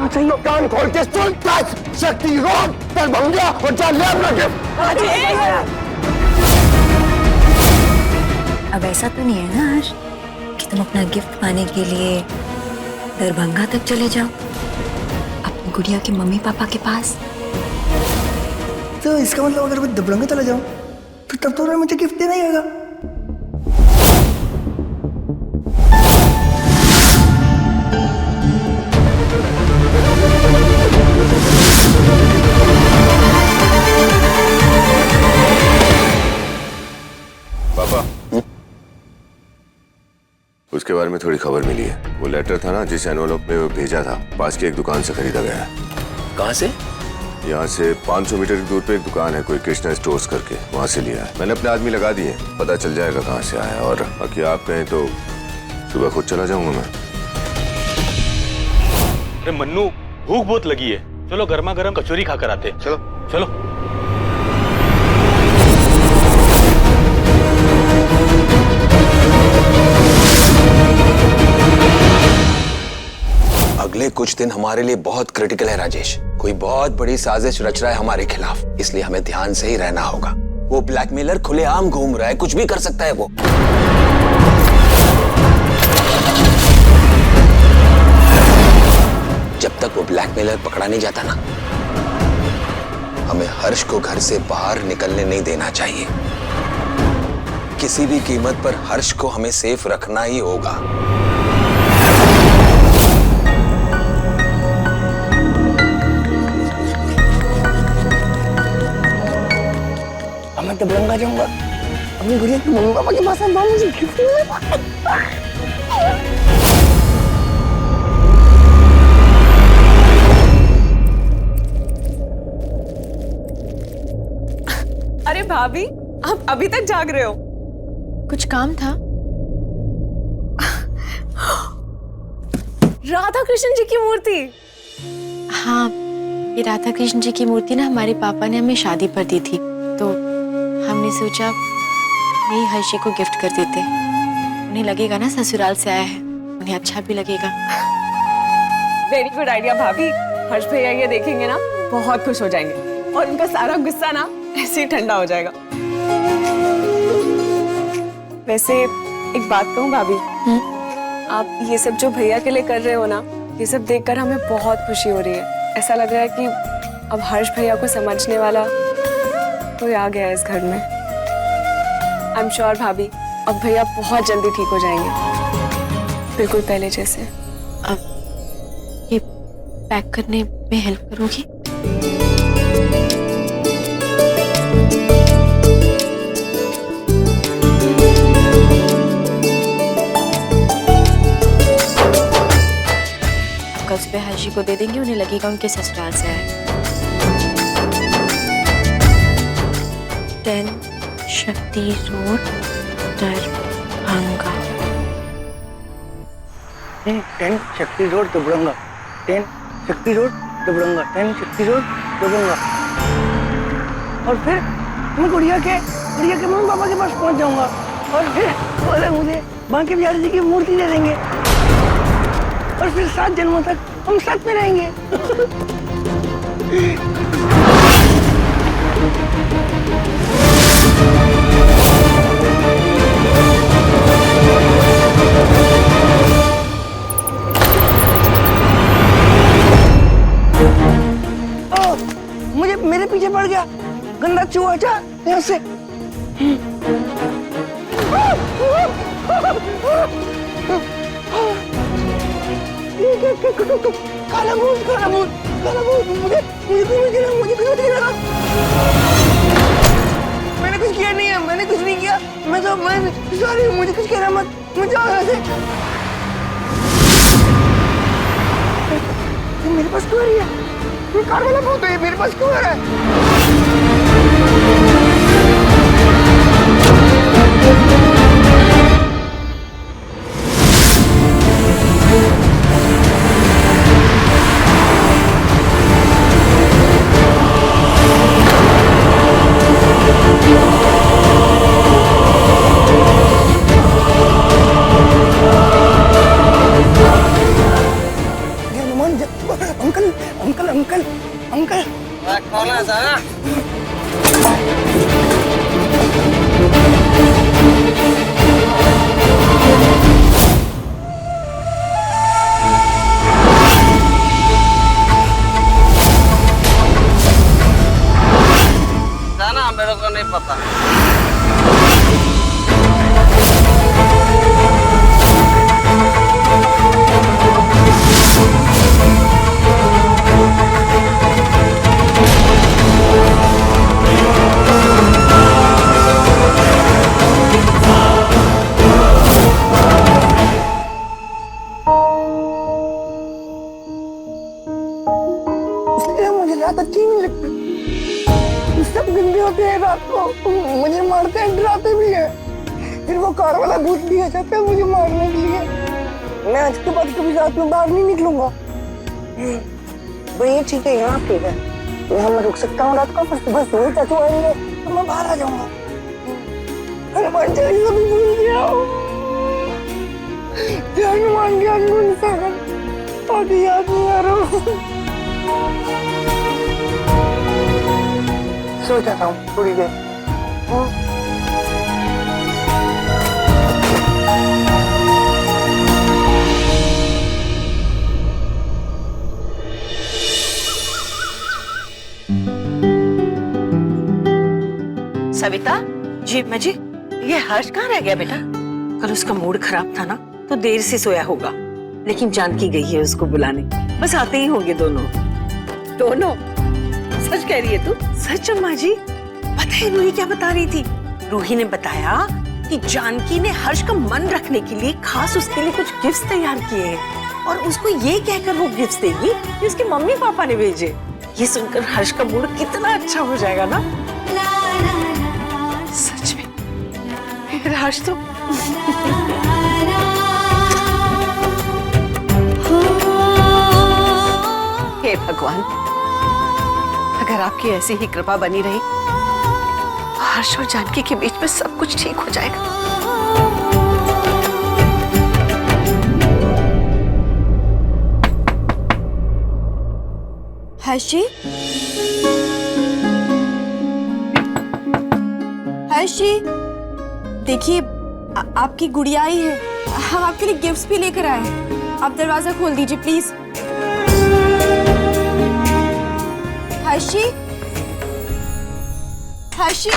चाहिए कान खोल के सुन। शक्ति रोड दरभंगा और जा ले अपना गिफ्ट। अब ऐसा तो नहीं है ना हर्ष कि तुम अपना गिफ्ट पाने के लिए दरभंगा तक चले जाओ अपनी गुड़िया के मम्मी पापा के पास। तो इसका मतलब अगर मैं दरभंगा चला जाऊं तो तब तो मुझे गिफ्ट देना ही होगा। पापा, उसके बारे में थोड़ी खबर मिली है। वो लेटर था ना जिस एनवलप में वो भेजा था, पास की एक दुकान से खरीदा गया है। कहाँ से? यहाँ से 500 मीटर की दूर पे एक दुकान है, कोई कृष्णा स्टोर्स करके, वहाँ से लिया है। मैंने अपने आदमी लगा दिए, पता चल जाएगा कहाँ से आया। और बाकी आप कहें तो सुबह खुद चला जाऊंगा मैं। अरे मन्नू, भूख बहुत लगी है, चलो गर्मा गर्म कचौरी खाकर आते। चलो चलो। अगले कुछ दिन हमारे लिए बहुत क्रिटिकल है राजेश। कोई बहुत बड़ी साजिश रच रहा है हमारे खिलाफ, इसलिए हमें ध्यान से ही रहना होगा। वो ब्लैकमेलर खुलेआम घूम रहा है, कुछ भी कर सकता है वो। जब तक वो ब्लैकमेलर पकड़ा नहीं जाता ना, हमें हर्ष को घर से बाहर निकलने नहीं देना चाहिए। किसी भी कीमत पर हर्ष को हमें सेफ रखना ही होगा। मैं दरभंगा जाऊंगा अपनी गुड़िया के मम्मी पापा के पास। मुझे गिफ्ट मिलेगा। अरे भाभी, आप अभी तक जाग रहे हो? कुछ काम था? राधा कृष्ण जी की मूर्ति। हाँ, ये राधा कृष्ण जी की मूर्ति ना हमारे पापा ने हमें शादी पर दी थी, तो हमने सोचा यही हर्षी को गिफ्ट कर देते। उन्हें लगेगा ना ससुराल से आया है, उन्हें अच्छा भी लगेगा। वेरी गुड आइडिया भाभी। हर्ष भैया ये देखेंगे ना बहुत खुश हो जाएंगे और उनका सारा गुस्सा ना ऐसे ही ठंडा हो जाएगा। वैसे एक बात कहूँ भाभी, आप ये सब जो भैया के लिए कर रहे हो ना, ये सब देखकर हमें बहुत खुशी हो रही है। ऐसा लग रहा है कि अब हर्ष भैया को समझने वाला कोई आ गया है इस घर में। आई एम श्योर भाभी, अब भैया बहुत जल्दी ठीक हो जाएंगे, बिल्कुल पहले जैसे। अब ये पैक करने में हेल्प करोगी? कल सुबह हर्षी को दे देंगे, उन्हें लगेगा उनके ससुराल से आए। 10 शक्ति रोड दरभंगा। 10 शक्ति रोड दरभंगा। 10 शक्ति रोड दरभंगा। 10 शक्ति रोड दरभंगा। और फिर मैं गुड़िया के मम्मी पापा के पास पहुंच जाऊंगा और फिर बोले मुझे बांके बिहारी जी की मूर्ति दे देंगे और फिर 7 जन्मों तक हम साथ में रहेंगे। मुझे मेरे पीछे पड़ गया गंदा चूहा। जा यहाँ से। काला भूत, काला भूत, काला भूत। मुझे कुछ मत गिरा। मैंने कुछ किया नहीं है, मैंने कुछ नहीं किया। मैं सॉरी, मुझे कुछ कहना मत। मुझे जाओ यहाँ से। मेरे पास क्यों आ रही है? कार वाला भूत है, मेरे पास क्यों आ रहा है? अंकल अंकल कौन है सारा? जाना मेरे को नहीं पता। इसलिए मुझे रात अच्छी नहीं लगती। सब गंदे होते हैं रात को, मुझे मारते हैं, डराते भी हैं। फिर वो कार वाला भूत भी आ जाता है मुझे मारने के लिए। मैं आज के बाद कभी रात में बाहर नहीं निकलूंगा। भाई ये ठीक है, यहाँ ठीक है, यहाँ मैं रुक सकता हूँ रात को। बस बस वही चाचू आएंगे तो मैं बाहर आ जाऊंगा। हनुमान चालीसा भी भूल गया हूँ। हनुमान ज्ञान गुण सागर अभी याद नहीं आ रहा। सो जाता हूँ थोड़ी देर। सविता जी माँ जी, ये हर्ष कहाँ रह गया बेटा? कल उसका मूड खराब था ना, तो देर से सोया होगा, लेकिन जानकी गई है उसको बुलाने। बस आते ही होंगे दोनों। दोनों? सच कह रही है तू? सच माँ जी। पता है रूही क्या बता रही थी? रूही ने बताया कि जानकी ने हर्ष का मन रखने के लिए खास उसके लिए कुछ गिफ्ट्स तैयार किए हैं, और उसको ये कहकर वो गिफ्ट्स देगी कि उसके मम्मी पापा ने भेजे। ये सुनकर हर्ष का मूड कितना अच्छा हो जाएगा ना। सच में फिर हर्ष तो हे भगवान, अगर आपकी ऐसी ही कृपा बनी रही, हर्ष और जानकी के बीच में सब कुछ ठीक हो जाएगा। हर्ष जी, हर्ष जी, देखिए आपकी गुड़िया आई है। हम आपके लिए गिफ्ट्स भी लेकर आए हैं। आप दरवाजा खोल दीजिए प्लीज। हर्ष जी, हर्ष जी,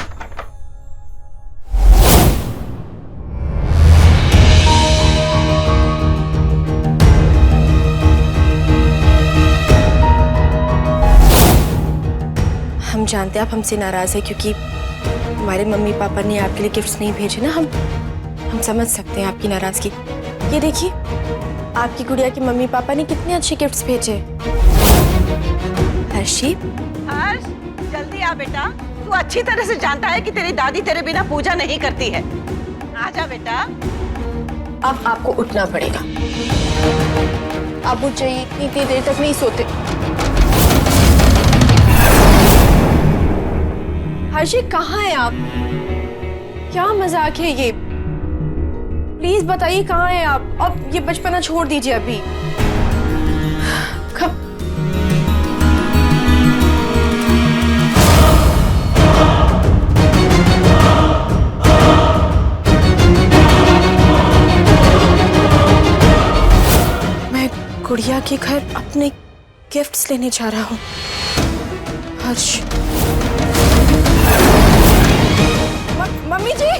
हम जानते हैं आप हमसे नाराज है क्योंकि हमारे मम्मी पापा ने आपके लिए गिफ्ट्स नहीं भेजे ना। हम समझ सकते हैं आपकी नाराजगी। ये देखिए आपकी गुड़िया के मम्मी पापा ने कितने अच्छे गिफ्ट्स भेजे। हर्षी, हर्ष जल्दी आ बेटा, तू अच्छी तरह से जानता है कि तेरी दादी तेरे बिना पूजा नहीं करती है। आजा बेटा। अब आपको उठना पड़ेगा। आप उठ जाइए, इतनी देर तक नहीं सोते। हर्षी कहाँ हैं आप? क्या मजाक है ये? प्लीज बताइए कहाँ हैं आप? अब ये बचपना छोड़ दीजिए अभी। कब? मैं गुड़िया के घर अपने गिफ्ट्स लेने जा रहा हूँ। हर्ष, मम्मी जी,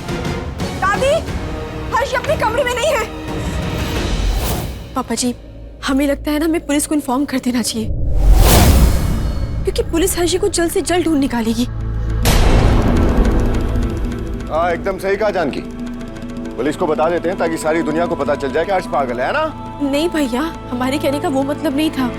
दादी, हर्ष अपने कमरे में नहीं है। पापा जी, हमें लगता है ना हमें पुलिस को इन्फॉर्म कर देना चाहिए, क्योंकि पुलिस हर्षी को जल्द से जल्द ढूंढ निकालेगी। एकदम सही कहा जानकी। पुलिस को बता देते हैं ताकि सारी दुनिया को पता चल जाए कि हर्ष पागल है ना? नहीं भैया, हमारे कहने का वो मतलब नहीं था।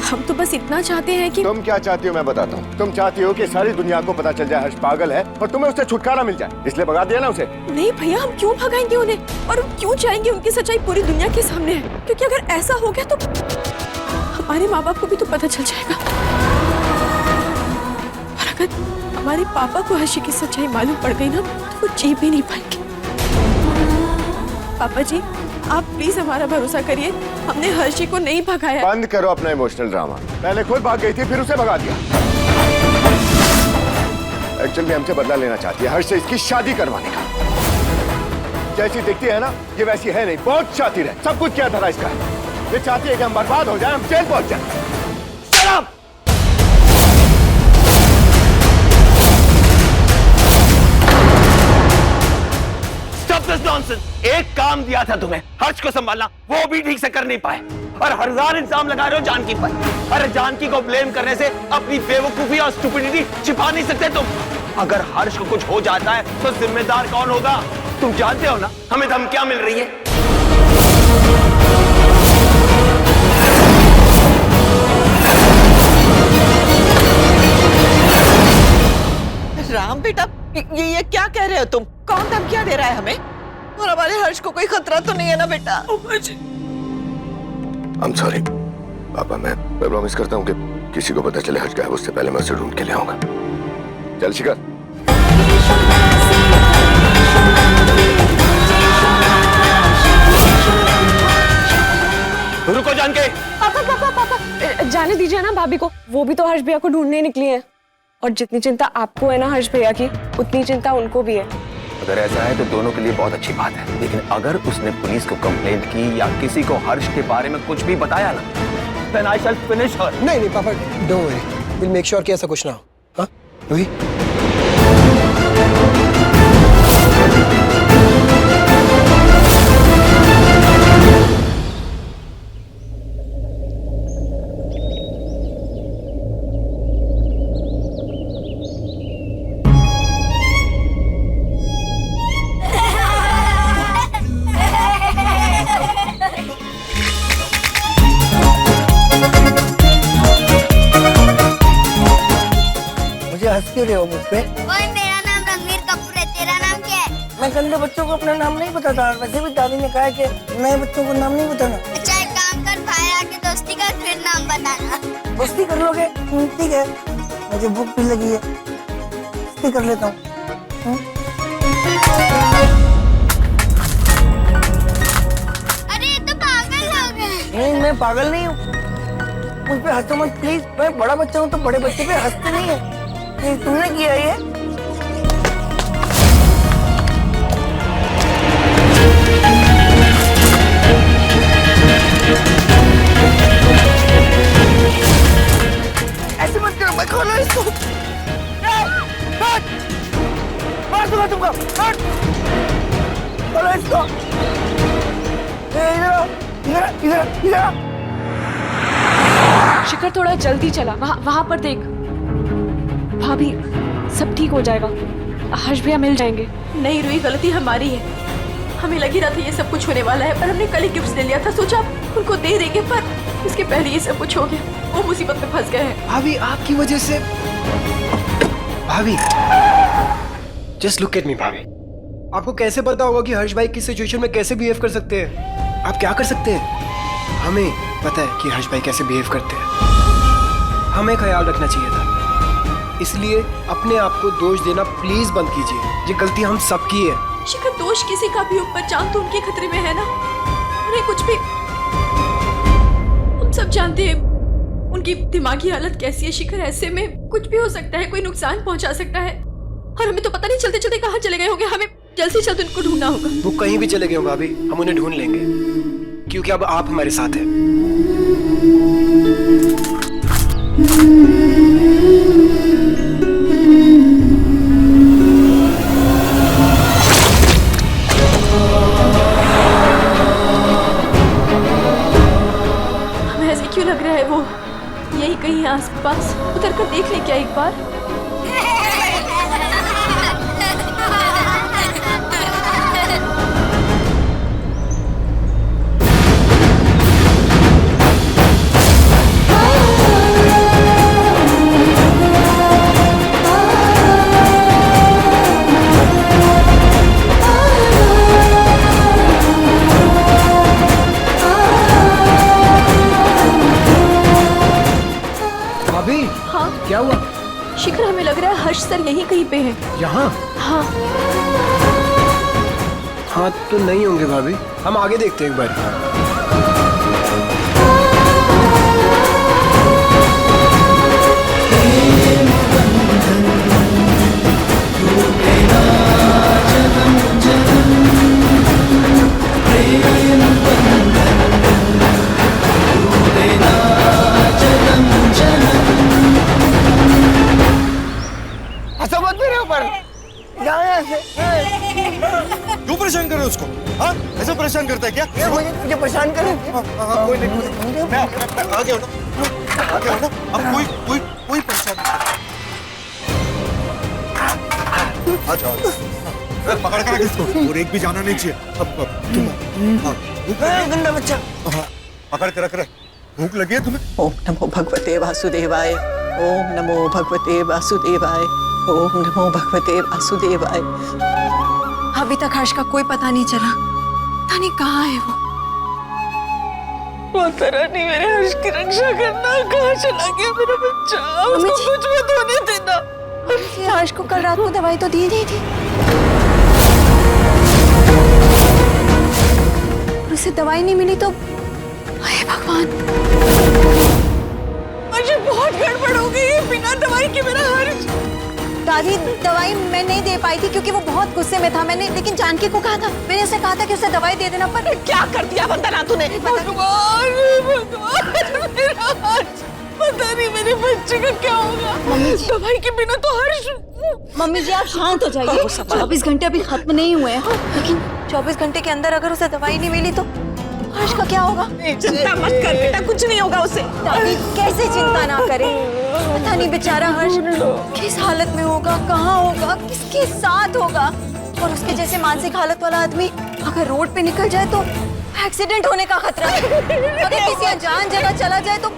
हम तो बस इतना चाहते हैं कि... तुम क्या चाहती हो मैं बताता हूँ। तुम चाहती हो कि सारी दुनिया को पता चल जाए हर्ष पागल है और तुम्हें उससे छुटकारा मिल जाए, इसलिए भगा दिया ना उसे। नहीं भैया, हम क्यों भगाएंगे उन्हें, और हम क्यों चाहेंगे उनकी सच्चाई पूरी दुनिया के सामने है, क्योंकि अगर ऐसा हो गया तो हमारे माँ बाप को भी तो पता चल जाएगा। और अगर हमारे पापा को हर्षी की सच्चाई मालूम पड़ गई ना, तो वो जी भी नहीं पाएंगे। पापा जी, आप प्लीज हमारा भरोसा करिए, हमने हर्षी को नहीं भगाया। बंद करो अपना इमोशनल ड्रामा। पहले खुद भाग गई थी, फिर उसे भगा दिया। एक्चुअली हमसे बदला लेना चाहती है हर्ष से इसकी शादी करवाने का। जैसी दिखती है ना, ये वैसी है नहीं, बहुत शातिर है। सब कुछ क्या था इसका। ये चाहती है कि हम बर्बाद हो जाए, हम जेल पहुंच जाए। शराब! एक काम दिया था तुम्हें, हर्ष को संभालना, वो भी ठीक से कर नहीं पाए और हजार इल्जाम लगा रहे हो जानकी पर। अरे जानकी को ब्लेम करने से अपनी बेवकूफी और स्टुपिडिटी छिपा नहीं सकते तुम। अगर हर्ष को कुछ हो जाता है तो जिम्मेदार कौन होगा? तुम जानते हो ना हमें धमकियां मिल रही है। राम बेटा, ये क्या कह रहे हो तुम? कौन धमकियां दे रहा है हमें? और हमारे हर्ष को कोई खतरा तो नहीं है ना बेटा? I'm sorry पापा, मैं प्रॉमिस करता हूँ कि किसी को पता चले हर्ष का है उससे पहले मैं उसे ढूंढ के ले आऊंगा। चल शिखर। रुको जानके। पापा जाने दीजिए ना भाभी को, वो भी तो हर्ष भैया को ढूंढने निकली है। और जितनी चिंता आपको है ना हर्ष भैया की, उतनी चिंता उनको भी है। अगर ऐसा है तो दोनों के लिए बहुत अच्छी बात है, लेकिन अगर उसने पुलिस को कंप्लेंट की या किसी को हर्ष के बारे में कुछ भी बताया ना, Then I shall finish her. नहीं पापा, don't worry, will make sure कि ऐसा कुछ ना हो। हाँ रूही? हंस क्यों रहे हो मुझ पे? ओए, मेरा नाम रणवीर कपूर है, तेरा नाम क्या है? मैं गंदे बच्चों को अपना नाम नहीं बताता, वैसे भी दादी ने कहा है कि नए बच्चों को नाम नहीं बताना। अच्छा एक काम कर, बाहर आके दोस्ती कर, फिर नाम बताना। दोस्ती कर लोगे? ठीक है, मुझे भूख भी लगी है, दोस्ती कर लेता हूँ। अरे ये तो पागल हो गए। नहीं, मैं पागल नहीं हूँ, मुझ पे हंसो मत प्लीज। मैं बड़ा बच्चा हूँ तो बड़े बच्चे पे हंसते नहीं है। नहीं, तुमने किया ये। ऐसे मत करो, मैं खोलो इसको। मार दूंगा तुमको, हट! खोलो इसको। इधर आओ, इधर। शिखर थोड़ा जल्दी चला, वहाँ पर देख। भाभी सब ठीक हो जाएगा, हर्ष भैया मिल जाएंगे। नहीं रूही, गलती हमारी है। हमें लगी रहा था ये सब कुछ होने वाला है, पर हमने कल ही गिफ्ट ले लिया था, सोचा उनको दे देंगे, पर उसके पहले ये सब कुछ हो गया। वो मुसीबत में फंस गए हैं। भाभी आपकी वजह से। भाभी जस्ट लुक एट मी भाभी, आपको कैसे पता होगा कि हर्ष भाई किस सिचुएशन में कैसे बिहेव कर सकते हैं? आप क्या कर सकते हैं? हमें पता है कि हर्ष भाई कैसे बिहेव करते हैं, हमें ख्याल रखना चाहिए था। इसलिए अपने आप को दोष देना प्लीज बंद कीजिए, ये गलती हम सबकी है। शिखर दोष किसी का भी ऊपर, जान तो उनके खतरे में है ना। उन्हें कुछ भी, हम सब जानते हैं उनकी दिमागी हालत कैसी है। शिखर ऐसे में कुछ भी हो सकता है, कोई नुकसान पहुंचा सकता है, और हमें तो पता नहीं चलते चलते कहाँ चले गए होंगे। हमें जल्द से जल्द उनको ढूंढना होगा। वो कहीं भी चले गए हो भाभी, हम उन्हें ढूंढ लेंगे, क्योंकि अब आप हमारे साथ हैं। हमें ऐसे क्यों लग रहा है वो यही कहीं है आसपास? उतर कर देख ले क्या एक बार? क्या हुआ? शिखर हमें लग रहा है हर्ष सर यहीं कहीं पे है। यहाँ? हाँ। हाथ तो नहीं होंगे भाभी, हम आगे देखते हैं एक बार। हंसो मत मेरे ऊपर, जाओ यहाँ से। क्यों परेशान कर रहे हो उसको? हाँ, ऐसा परेशान करता है क्या? ये मुझे परेशान करे। कोई नहीं, मैं आ गया हूँ ना, अब कोई परेशान नहीं करता। आ जाओ, पकड़ कर रख इसको, और एक भी जाना नहीं चाहिए। अब तुम, हाँ, भूख लगी है? गंदा बच्चा। हाँ, पकड़ के रख रहे। भूख लगी है तुम्हें? ओम नमो भगवते वासुदेवाय, ओम नमो भगवते वासुदेवाय, ओम नमो भगवते वासुदेवाय। अभी तक हर्ष का कोई पता नहीं चला, पता नहीं कहाँ है वो। माता रानी मेरे हर्ष की रक्षा करना, कहाँ चला गया मेरा बच्चा? उसको कुछ मत होने देना। ये हर्ष को कल रात को दवाई तो दी नहीं थी, और उसे दवाई नहीं मिली तो हे भगवान, मुझे बहुत गड़बड़ हो गई है बिना दवाई के मेरा हर्ष। दादी दवाई मैं नहीं दे पाई थी क्योंकि वो बहुत गुस्से में था। मैंने लेकिन जानकी को कहा था, मैंने उसे कहा था कि उसे दवाई दे देना, पर क्या कर दिया वंदना तूने? भगवान मेरा हर्ष, पता नहीं मेरे बच्चे का क्या होगा। दवाई के बिना तो हर्ष। मम्मी जी आप शांत हो जाइए। 24 घंटे अभी खत्म नहीं हुए हैं, लेकिन 24 घंटे के अंदर अगर उसे दवाई नहीं मिली तो हर्ष का क्या होगा? चिंता मत कर बेटा, कुछ नहीं होगा उसे। दादी कैसे चिंता ना करें, पता नहीं बेचारा हर्ष किस हालत में होगा, कहाँ होगा, किसके साथ होगा। और उसके जैसे मानसिक हालत वाला आदमी अगर रोड पे निकल जाए तो एक्सीडेंट होने का खतरा है। अगर किसी अनजान जगह चला जाए तो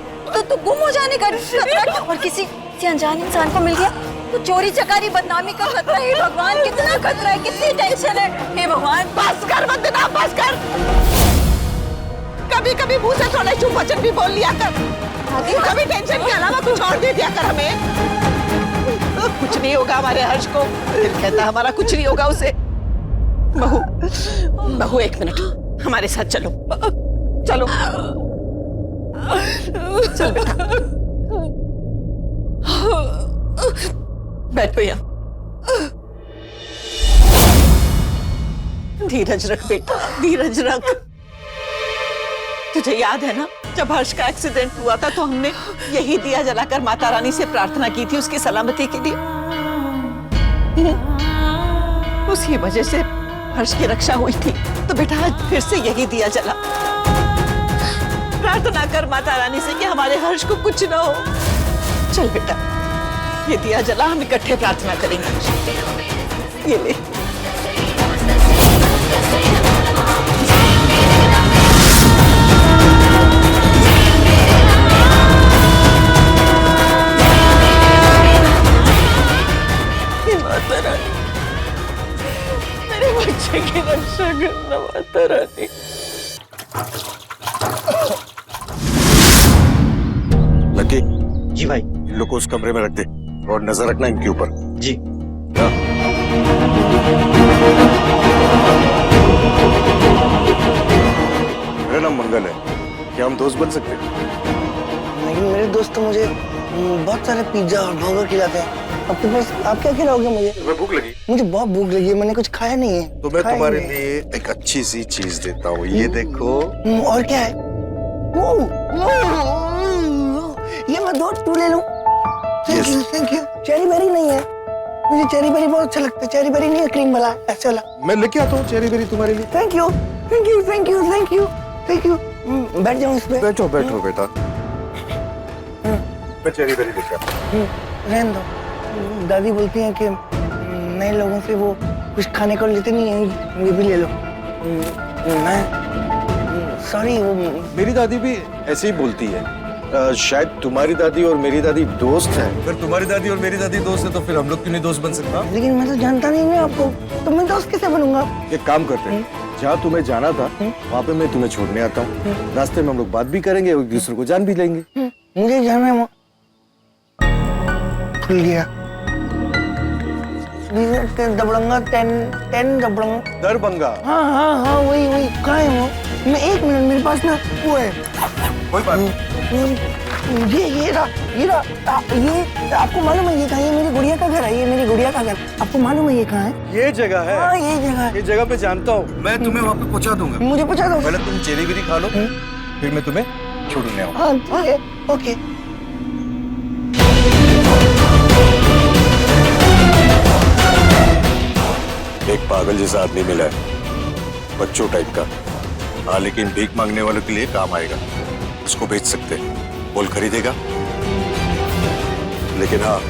गुम हो जाने का खतरा है। और किसी अनजान इंसान को मिल गया तो चोरी चकारी बदनामी का खतरा है। हे भगवान कितना खतरा है, कितनी टेंशन है। हे भगवान बस कर वंदना, बस कर। कभी कभी मुंह से थोड़ा चुप वचन भी बोल लिया कर। कभी टेंशन के अलावा कुछ और दे दिया कर हमें। कुछ नहीं होगा हमारे हर्ष को, दिल कहता हमारा कुछ नहीं होगा उसे। बहू एक मिनट हमारे साथ चलो, चलो चल बेटा, बैठो यहाँ। धीरज रख बेटा, धीरज रख। तुझे याद है ना जब हर्ष का एक्सीडेंट हुआ था तो हमने यही दिया जलाकर माता रानी से प्रार्थना की थी उसकी सलामती के लिए। उसी वजह से हर्ष की रक्षा हुई थी। तो बेटा आज फिर से यही दिया जला, प्रार्थना कर माता रानी से कि हमारे हर्ष को कुछ ना हो। चल बेटा ये दिया जला, हम इकट्ठे प्रार्थना करेंगे। ये ले। माता रानी मेरे बच्चे की रक्षा करना, माता रानी। लकी जी भाई। इन लोग को उस कमरे में रख दे और नजर रखना इनके ऊपर। जी। मेरा नाम मंगल है, क्या हम दोस्त बन सकते हैं? लेकिन मेरे दोस्त तो मुझे बहुत सारे पिज्जा और बर्गर खिलाते हैं। आपके पास आप क्या खिलाओगे मुझे? तुम्हें भूख लगी? मुझे बहुत भूख लगी है, मैंने कुछ खाया नहीं है। तो मैं खाया तुम्हारे नहीं लिए एक अच्छी सी चीज देता हूँ, ये देखो। और क्या है? ये मैं 2 ले लूं? Thank you, thank you. Cherry berry नहीं है, मुझे चेरी बेरी बहुत अच्छा लगता है। चेरी बेरी नहीं है, क्रीम वाला ऐसे वाला। मैं लेके आता हूँ चेरी बेरी तुम्हारे लिए। Thank you, thank you, thank you, thank you, thank you. बैठ जाऊँ इस पे? बैठो बैठो बेटा, मैं चेरी बेरी लेके आता हूँ। रहने दो। दादी बोलती हैं कि नए लोगों से वो कुछ खाने को लेते नहीं है, ये भी ले लो। मैं सॉरी, वो मेरी दादी भी ऐसे ही बोलती है। शायद तुम्हारी दादी और मेरी दादी दोस्त हैं। अगर तुम्हारी दादी और मेरी दादी दोस्त है तो फिर हम लोग क्यों नहीं दोस्त बन सकता? लेकिन मैं तो जानता नहीं ना आपको, तो मैं दोस्त कैसे बनूंगा? एक काम करते हैं, जहाँ तुम्हें जाना था वहाँ पे मैं तुम्हें छोड़ने आता हूँ। रास्ते में हम लोग बात भी करेंगे और एक दूसरे को जान भी लेंगे। मुझे जाना है, भूल गया। दबड़ंगा 10 दबड़ंगा। दरभंगा। हाँ हाँ हाँ वही वही। कहाँ है वो? मैं 1 मिनट, मेरे पास ना वो है। कोई बात नहीं। ये आपको मालूम है ये कहाँ है? ये मेरी गुड़िया का घर है, ये मेरी गुड़िया का घर। आपको मालूम है ये कहाँ है? ये जगह है। हाँ ये जगह है। ये जगह पे जानता हूँ मैं, तुम्हें वहाँ पे पहुँचा दूंगा। मुझे पहुँचा दो। पहले तुम चेरी बेरी खा लो, फिर मैं तुम्हें छोड़ने आऊँ। हाँ ठीक है, ओके। एक पागल जैसा आदमी मिला है, बच्चों टाइप का। हाँ लेकिन भीख मांगने वालों के लिए काम आएगा। उसको बेच सकते हैं, बोल खरीदेगा। लेकिन हाँ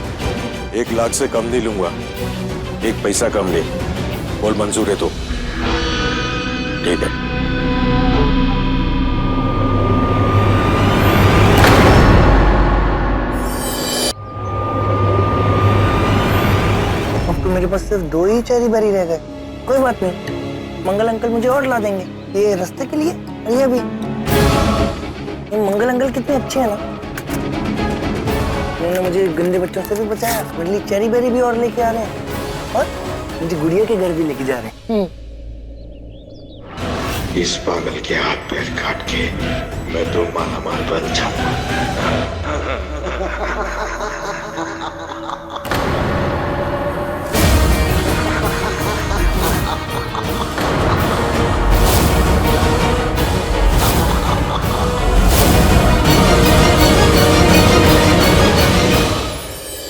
1 लाख से कम नहीं लूंगा, 1 पैसा कम नहीं। बोल मंजूर है तो ठीक है। अब तो मेरे पास सिर्फ 2 ही चेरी बेरी रह गए। कोई बात नहीं, मंगल अंकल मुझे और ला देंगे, ये रास्ते के लिए और ये भी। ये मंगल अंकल कितने अच्छे हैं ना, उन्होंने मुझे गंदे बच्चों से भी बचाया, मेरे लिए चेरी बेरी भी और लेके आ रहे हैं, और मुझे गुड़िया के घर भी लेके जा रहे हैं। इस पागल के हाथ पैर काट के मैं तो माला माल बन जाऊंगा।